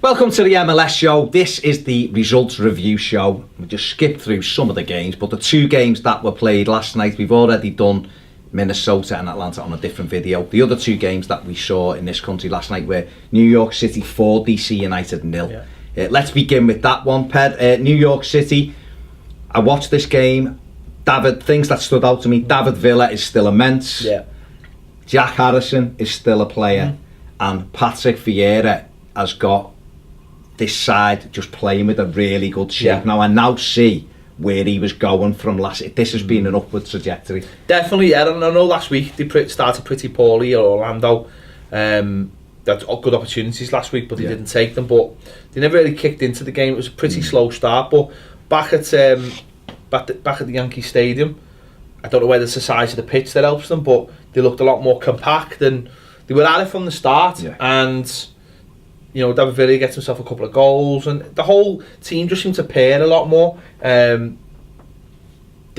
Welcome to the MLS Show. This is the results review show. We just skipped through some of the games, but the two games that were played last night, we've already done Minnesota and Atlanta on a different video. The other two games that we saw in this country last night were New York City 4, DC United 0. Yeah. Let's begin with that one, Ped. New York City, I watched this game. Things that stood out to me, David Villa is still immense. Yeah. Jack Harrison is still a player. And Patrick Vieira has got this side just playing with a really good shape. Now I now see where he was going from last. This has been an upward trajectory. Definitely, yeah. And I know last week they started pretty poorly at Orlando. They had good opportunities last week, but they didn't take them. But they never really kicked into the game. It was a pretty slow start. But back at the Yankee Stadium, I don't know whether it's the size of the pitch that helps them, but they looked a lot more compact and they were at it from the start. Yeah. And you know, David Villa gets himself a couple of goals, and the whole team just seems to pair a lot more. They've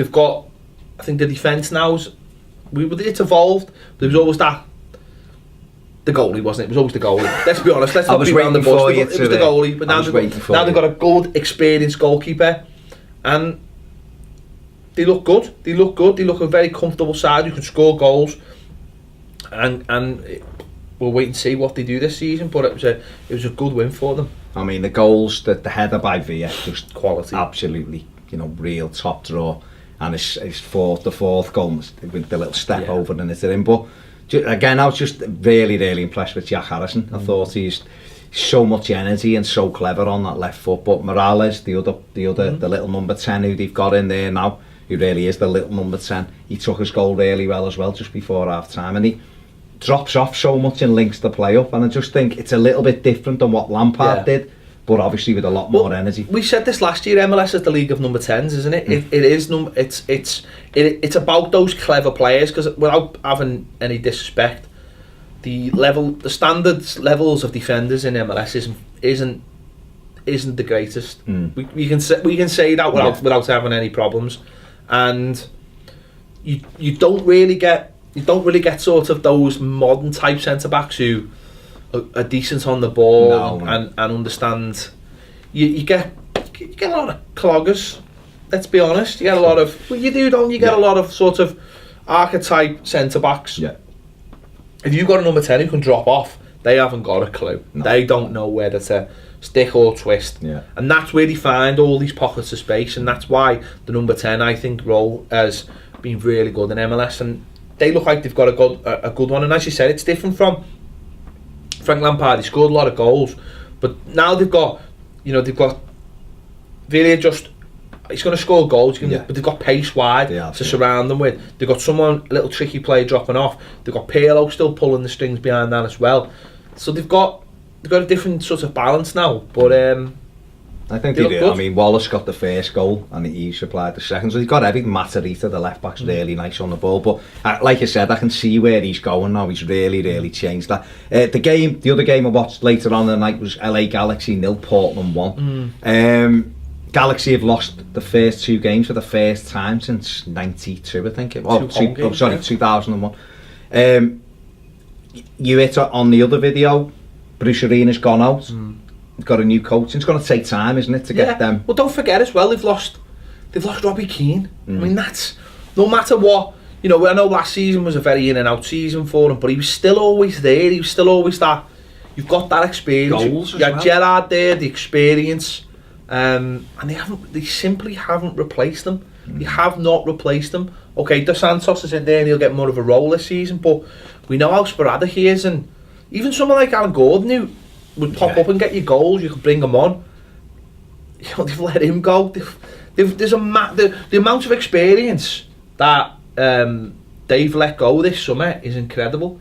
got, I think the defence now is, it's evolved. There was always the goalie, wasn't it? It was always the goalie. Let's be honest. Let's not be around the bush. It was the goalie, but now they've got a good, experienced goalkeeper, and they look good. They look a very comfortable side. You can score goals, and we'll wait and see what they do this season, but it was a good win for them. I mean, the goals, the header by Villa, just quality, absolutely, real top draw, and his fourth goal with the little step over and it's in. But again, I was just really, really impressed with Jack Harrison. I thought he's so much energy and so clever on that left foot. But Morales, the little number 10 who they've got in there now, who really is the little number 10, he took his goal really well as well just before half time, and he drops off so much and links the play up, and I just think it's a little bit different than what Lampard did, but obviously with a lot more energy. We said this last year, MLS is the league of number 10s, isn't it? It's about those clever players, because without having any disrespect, the standards levels of defenders in MLS isn't the greatest. We can say that without having any problems, and you don't really get sort of those modern type centre backs who are decent on the ball and understand. You get a lot of cloggers. Let's be honest. You get a lot of. Well, you do, don't you? Get a lot of sort of archetype centre backs. Yeah. If you've got a number 10 who can drop off, they haven't got a clue. No. They don't know whether to stick or twist. Yeah. And that's where they find all these pockets of space, and that's why the number 10, I think, role has been really good in MLS, and they look like they've got a good one. And as you said, it's different from Frank Lampard. He scored a lot of goals, but now they've got Villa, just he's going to score goals, but they've got pace wide to surround them with. They've got someone, a little tricky play dropping off. They've got Pirlo still pulling the strings behind that as well. So they've got a different sort of balance now. But I think they do. Good. I mean, Wallace got the first goal and he supplied the second, so he's got everything. Matarita, the left back's really nice on the ball, but like I said, I can see where he's going now. He's really changed that. The other game I watched later on in the night was LA Galaxy 0, Portland 1. Galaxy have lost the first two games for the first time since 92, I think. 2001. You hit it on the other video. Bruce Arena's gone out. Got a new coach. It's going to take time, isn't it, to get them. Well, don't forget as well, they've lost Robbie Keane. I mean, that's no matter what. I know last season was a very in and out season for him, but he was still always there. He was still always that. You've got that experience. Goals you had Gerrard there, the experience, and they simply haven't replaced them. They have not replaced them. Okay, Dos Santos is in there and he'll get more of a role this season, but we know how sporadic he is, and even someone like Alan Gordon who would pop up and get you goals, you could bring him on. They've let him go. There's the amount of experience that they've let go this summer is incredible.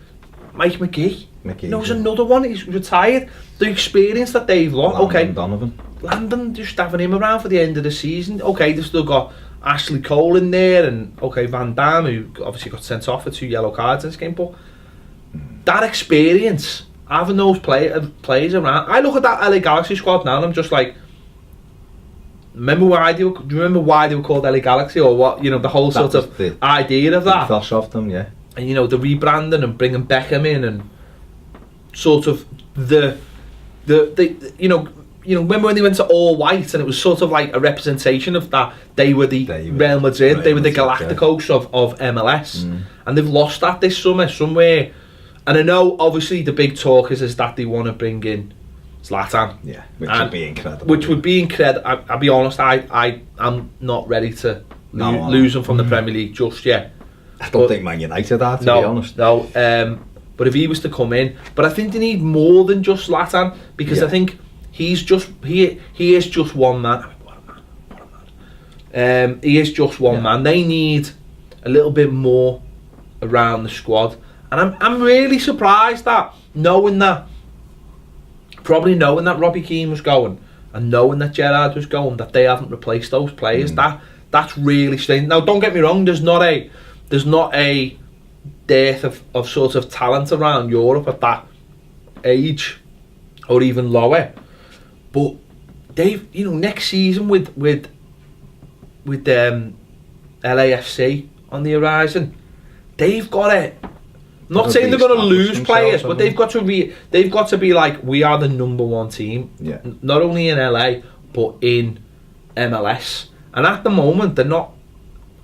Mike McGee. There's another one. He's retired. The experience that they've lost. Landon, just having him around for the end of the season. Okay, they've still got Ashley Cole in there, and Van Damme, who obviously got sent off for 2 yellow cards in this game. But that experience, having those players around. I look at that LA Galaxy squad now and I'm just like, do you remember why they were called LA Galaxy, or what, the whole sort of the idea of that? Ethos of them, yeah. And the rebranding and bringing Beckham in, and sort of the remember when they went to all white and it was sort of like a representation of that they were the Real Madrid, they were the Galacticos of MLS, and they've lost that this summer somewhere. And I know obviously the big talk is that they want to bring in Zlatan, which would be incredible. I'll be honest, I'm not ready to lose him from the Premier League just yet. I don't think Man United are, to be honest. No, but if he was to come in, but I think they need more than just Zlatan, because I think he is just one man. He is just one man. They need a little bit more around the squad, and I'm really surprised that knowing that Robbie Keane was going and knowing that Gerrard was going, that they haven't replaced those players. That's really strange. Now, don't get me wrong. There's not a dearth of sort of talent around Europe at that age, or even lower. But Dave, next season with LAFC on the horizon, they've got it. I'm not saying they're going to lose players, but they've got to be like, we are the number one team, not only in LA but in MLS. And at the moment, they're not.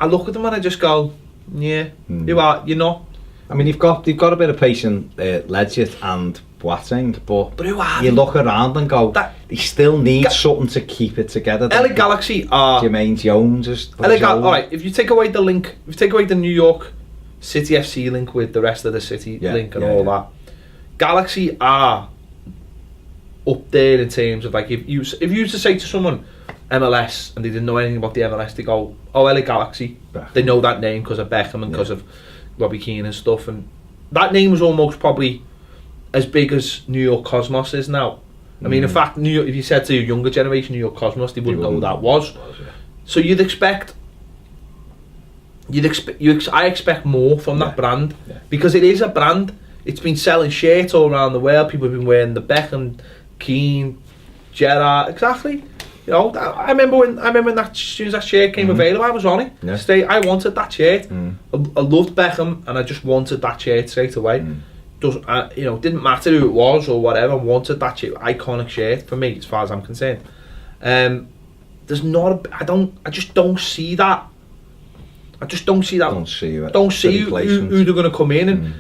I look at them and I just go, you're not. I mean, you've got a bit of patient Ledgett and Boateng, but who are you look around and go, he still needs something to keep it together. LA Galaxy are Jermaine Jones. Alright, if you take away the link, if you take away the New York City FC link with the rest of the city link and all that, Galaxy are up there in terms of, like, if you used to say to someone MLS and they didn't know anything about the MLS, they go, oh, LA Galaxy. Beckham. They know that name because of Beckham and because of Robbie Keane and stuff, and that name was almost probably as big as New York Cosmos is now. I mean, in fact, New York, if you said to your younger generation New York Cosmos, they wouldn't know who that was. So I expect more from that brand, because it is a brand. It's been selling shirts all around the world. People have been wearing the Beckham, Keane, Gerrard. Exactly. I remember when that, as soon as that shirt came available, I was on it. I wanted that shirt. I loved Beckham, and I just wanted that shirt straight away. Didn't matter who it was or whatever. I wanted that shirt, iconic shirt for me, as far as I'm concerned. There's not. I just don't see that. I just don't see that. Don't see who they're going to come in and.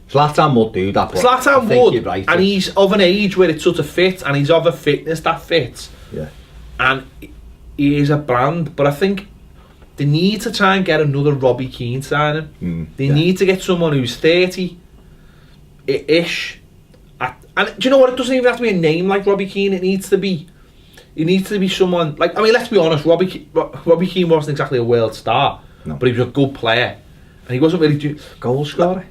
Zlatan would do that. Zlatan would, and he's of an age where it sort of fits, and he's of a fitness that fits. Yeah. And he is a brand, but I think they need to try and get another Robbie Keane signing. They need to get someone who's 30-ish. And do you know what? It doesn't even have to be a name like Robbie Keane. It needs to be someone like. I mean, let's be honest. Robbie Keane wasn't exactly a world star, but he was a good player, and he wasn't really goal scorer.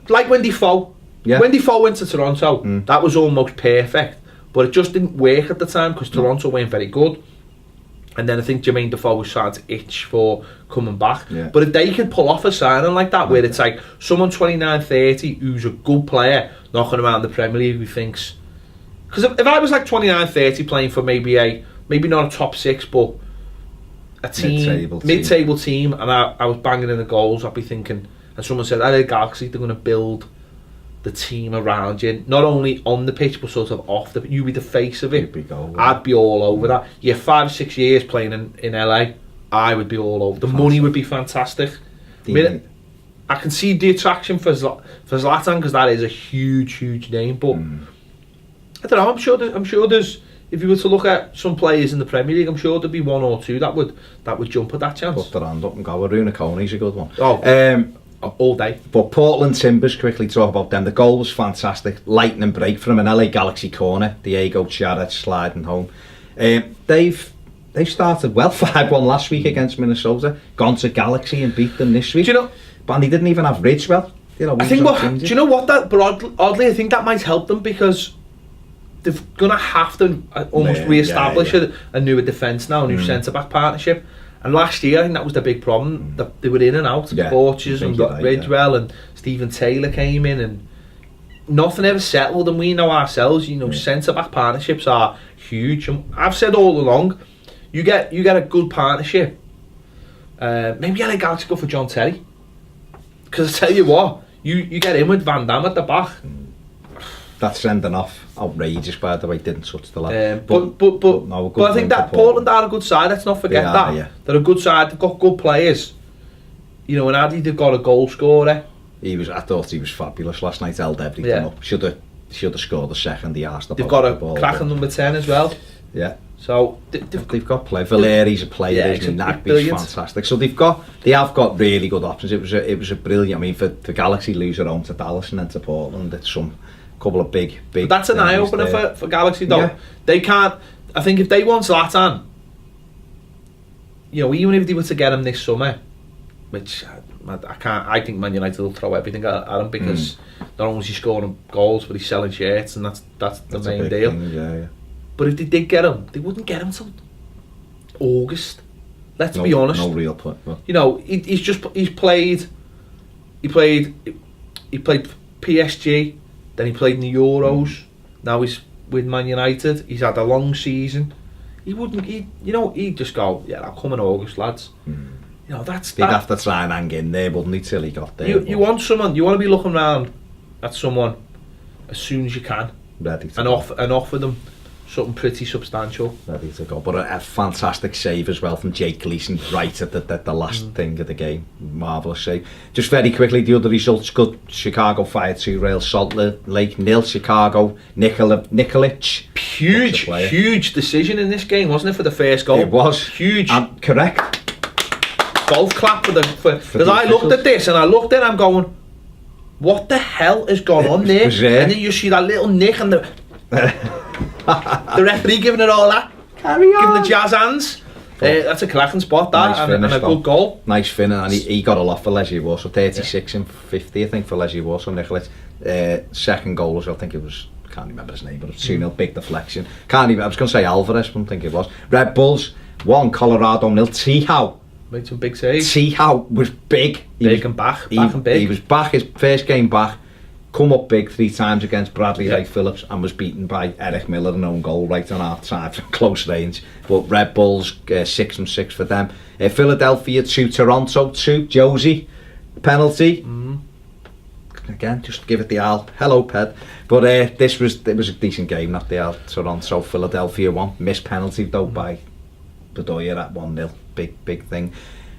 Like when Defoe. Yeah. When Defoe went to Toronto, that was almost perfect. But it just didn't work at the time because Toronto weren't very good. And then I think Jermaine Defoe was starting to itch for coming back. Yeah. But if they could pull off a signing like that, where it's like someone 29-30 who's a good player knocking around the Premier League who thinks... Because if I was like 29-30 playing for maybe not a top six, but a team, mid-table team, and I was banging in the goals, I'd be thinking... And someone said, LA Galaxy, they're going to build the team around you, not only on the pitch but sort of off the. You be the face of it. I'd be all over that. 5-6 years playing in LA, I would be all over. The money would be fantastic. I can see the attraction for Zlatan, because that is a huge name. But I don't know. I'm sure there's. If you were to look at some players in the Premier League, I'm sure there'd be one or two that would jump at that chance. Put their hand up and go. Aruna Coney's a good one. All day. But Portland Timbers, quickly talk about them. The goal was fantastic. Lightning break from an LA Galaxy corner. Diego Chara sliding home. They've started well. 5-1 last week against Minnesota. Gone to Galaxy and beat them this week. Do you know? But he didn't even have Ridgewell. I think do you know what that? But oddly, I think that might help them, because they're gonna have to almost re-establish a newer defence now, a new centre back partnership. And last year, I think that was the big problem. That they were in and out. Borges and Ridgewell and Stephen Taylor came in, and nothing ever settled. And we know ourselves, centre-back partnerships are huge. And I've said all along, you get a good partnership. Maybe LA Galaxy go for John Terry. Because I tell you what, you get in with Van Damme at the back. That sending off, outrageous by the way, didn't touch the lad. But no, I think that Portland are a good side, let's not forget that. Yeah. They're a good side, they've got good players. You know, and Addy, they've got a goal scorer. I thought he was fabulous last night, held everything up. Should have scored the second, he asked. They've got a cracking number 10 as well. Yeah. So they've got play. Valeri's a player, isn't he? Nagby's fantastic. So they have got really good options. It was a brilliant. I mean, for Galaxy lose at home to Dallas and then to Portland, it's some couple of big. But that's an eye opener for Galaxy though. Yeah. They can't. I think if they want Zlatan, you know, even if they were to get him this summer, which I can't. I think Man United will throw everything at him because not only is he scoring goals, but he's selling shirts, and that's the main deal. Thing, yeah. But if they did get him, they wouldn't get him till August. Let's be honest. No real point. Well. You know, he played PSG, then he played in the Euros. Now he's with Man United. He's had a long season. He'd just go, yeah, I'll come in August, lads. You know, he'd have to try and hang in there, wouldn't he, till he got there. You want someone. You want to be looking around at someone as soon as you can, ready to offer them something pretty substantial. Ready to go. But a fantastic save as well from Jake Gleeson right at the last thing of the game. Marvellous save. Just very quickly, the other results good. Chicago fired 2 Real Salt Lake 0. Chicago, Nikolic. Huge decision in this game, wasn't it, for the first goal? It was. Huge. Correct. Golf clap for because I looked at this and I'm going, what the hell has gone on there? And then you see that little nick and the referee giving it all that. Carry on. Giving the jazz hands. That's a cracking spot, that, nice and a good goal. Nice finish, and he got a lot for Legia Warsaw. 36 and 50, I think, for Legia Warsaw. Nicholas. Second goal as well, I think it was, can't remember his name, but it was 2-0, big deflection. I was going to say Alvarez, but I don't think it was. Red Bulls 1, Colorado 0. Tihau made some big saves. Tihau was big. He was back and big. He was back, his first game back. Come up big 3 times against Bradley Wright Phillips and was beaten by Eric Miller, an own goal right on half time from close range. But Red Bulls 6 and 6 for them. Philadelphia 2, Toronto 2. Josie penalty. Again, just give it the Al. Hello, Ped. But it was a decent game, not the Al. Toronto, Philadelphia 1. Missed penalty though by Bedoya at 1-0. Big thing.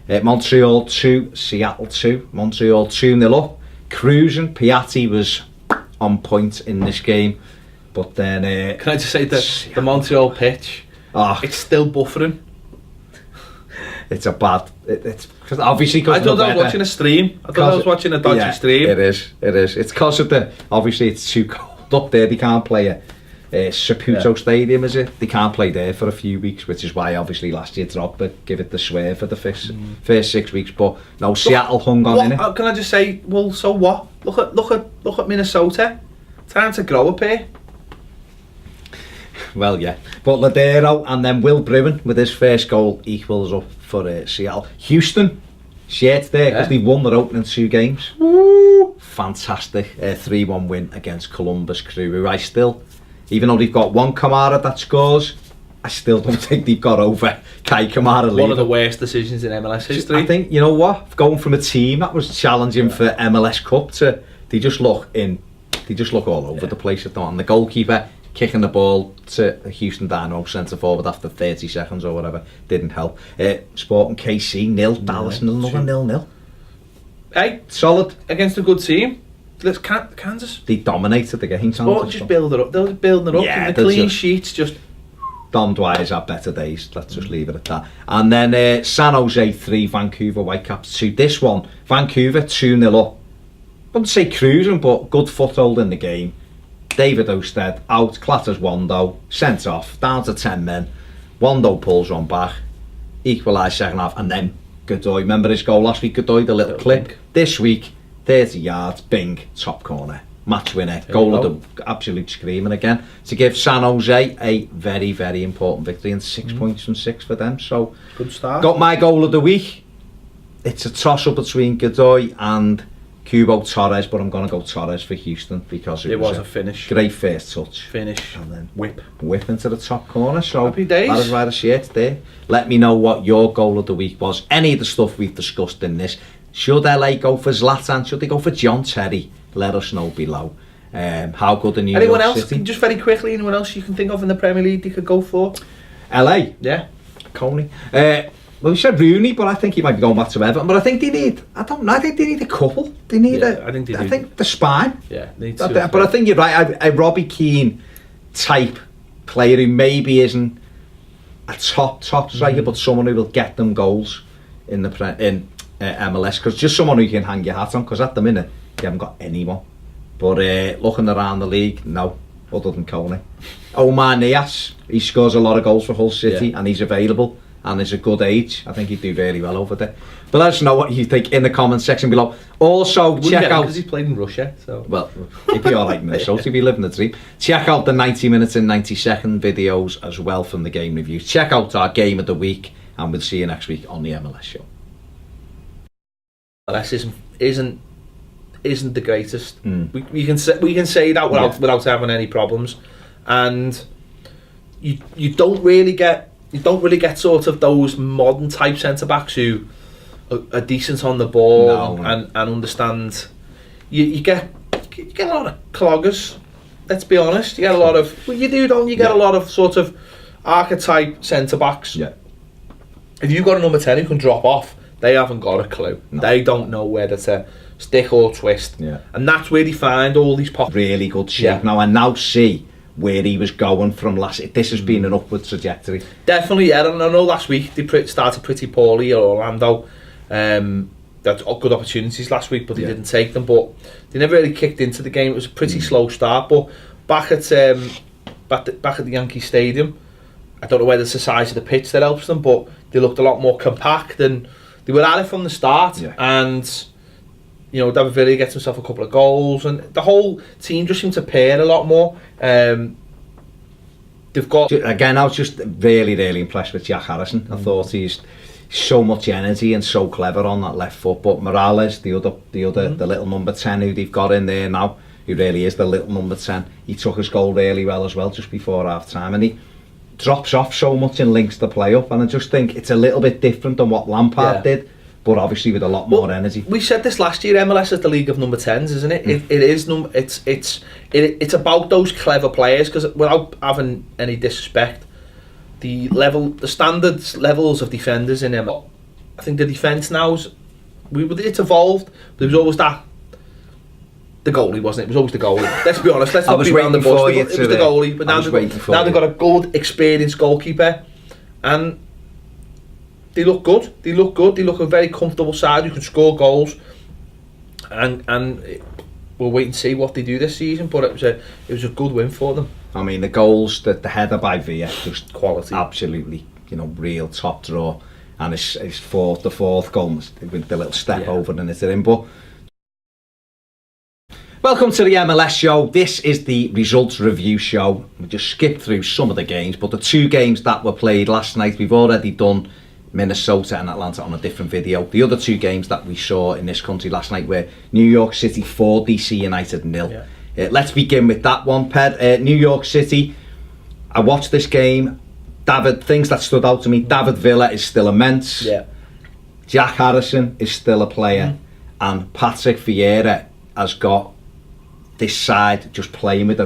Montreal 2, Seattle 2. Montreal 2-0 up. Cruising. Piatti was on point in this game, but then can I just say that the Montreal pitch, it's still buffering. It's a bad. It's cause obviously because I thought I was watching a stream. I thought I was watching a dodgy stream. It is. It's because of obviously it's too cold up there. They can't play at Saputo Stadium, is it? They can't play there for a few weeks, which is why obviously last year Drogba give it the swear for the first 6 weeks. But no, Seattle hung on in it. Can I just say? Well, so what? Look at Minnesota. Time to grow up here. Well, yeah. But Ladero and then Will Bruin with his first goal equals up for Seattle. Houston, shit there because they won their opening 2 games. Woo! Fantastic 3-1 win against Columbus Crew, who I still, even though they've got one Kamara that scores, I still don't think they've got over Kai Kamara. One of the worst decisions in MLS history. I think, you know what, going from a team that was challenging for MLS Cup to, they just look all over the place at the moment. The goalkeeper kicking the ball to a Houston Dynamo centre forward after 30 seconds or whatever didn't help. Sporting KC 0, Dallas another 0-0. Hey, solid against a good team. Let's Kansas. They dominated the game. Sport just build it up. They're building it up. Yeah, and the clean sheets just. Dom Dwyer's had better days. Let's just leave it at that. And then San Jose 3, Vancouver Whitecaps 2. This one, Vancouver 2-0 up. I wouldn't say cruising, but good foothold in the game. David Osted out, clatters Wando, sent off, down to 10 men. Wando pulls on back, equalised second half, and then Godoy. Remember his goal last week, Godoy, the little clip? This week, 30 yards, bing, top corner. Match winner, goal of the absolute screaming again, to give San Jose a very, very important victory and 6 points from 6 for them. So, good start. Got my goal of the week. It's a toss-up between Godoy and Cubo Torres, but I'm going to go Torres for Houston because it was a finish. Great first touch. Finish. And then whip into the top corner. So happy days. That is why the shirt's there. Let me know what your goal of the week was. Any of the stuff we've discussed in this. Should LA go for Zlatan? Should they go for John Terry? Let us know below. How good are New Anyone York else? City? Just very quickly, anyone else you can think of in the Premier League you could go for? LA. Yeah. Coney. Well, we said Rooney, but I think he might be going back to Everton. But I think they need, I don't know, I think they need a couple. They need I think they do. I think the spine. Yeah, need But, to. but I think you're right. A Robbie Keane type player who maybe isn't a top striker, but someone who will get them goals in the MLS. Because just someone who you can hang your hat on. Because at the minute, you haven't got anyone. But looking around the league, no, other than Coney. Omar Nias, he scores a lot of goals for Hull City, and he's available. And is a good age. I think he'd do very well over there. But let us know what you think in the comment section below. Also, check out, because he's played in Russia. So well, he'd be all right in Minnesota. He'd be living the dream. Check out the 90 minutes and 90-second videos as well from the game reviews. Check out our game of the week, and we'll see you next week on the MLS Show. MLS isn't the greatest. We can say that without having any problems, and you don't really get sort of those modern type centre backs who are decent on the ball and understand. You get a lot of cloggers. Let's be honest. You get a lot of you get a lot of sort of archetype centre backs. Yeah. If you've got a number 10 who can drop off, they haven't got a clue. No. They don't know whether to stick or twist. Yeah. And that's where they find all these really good shape now. And now see where he was going from last. This has been an upward trajectory. Definitely, yeah. And I know last week they started pretty poorly at Orlando. They had good opportunities last week, but they didn't take them. But they never really kicked into the game. It was a pretty slow start. But back at the Yankee Stadium, I don't know whether it's the size of the pitch that helps them, but they looked a lot more compact and they were at it from the start. Yeah. And David Villa gets himself a couple of goals, and the whole team just seemed to pair a lot more. They've got again. I was just really, really impressed with Jack Harrison. I thought he's so much energy and so clever on that left foot. But Morales, the little number 10 who they've got in there now, who really is the little number 10. He took his goal really well as well just before half time, and he drops off so much and links the play up. And I just think it's a little bit different than what Lampard did. But obviously with a lot more energy. We said this last year. MLS is the league of number 10s, isn't it? It's about those clever players. Because without having any disrespect, the standards levels of defenders in MLS. I think the defence now it's evolved. There was always the goalie, wasn't it? It was always the goalie. Let's be honest. Let's not be around the bush. It was the goalie. But now they've got a good, experienced goalkeeper, and they look good. They look a very comfortable side who can score goals, and we'll wait and see what they do this season. But it was a good win for them. I mean, the goals, the header by Villa, just quality, absolutely, real top draw, and his fourth goal with the little step over and it's in. But welcome to the MLS Show. This is the results review show. We just skipped through some of the games, but the two games that were played last night, we've already done Minnesota and Atlanta on a different video. The other two games that we saw in this country last night were New York City 4, DC United 0. Let's begin with that one, Ped. New York City, I watched this game. Things that stood out to me, David Villa is still immense. Yeah. Jack Harrison is still a player. And Patrick Vieira has got this side just playing with him.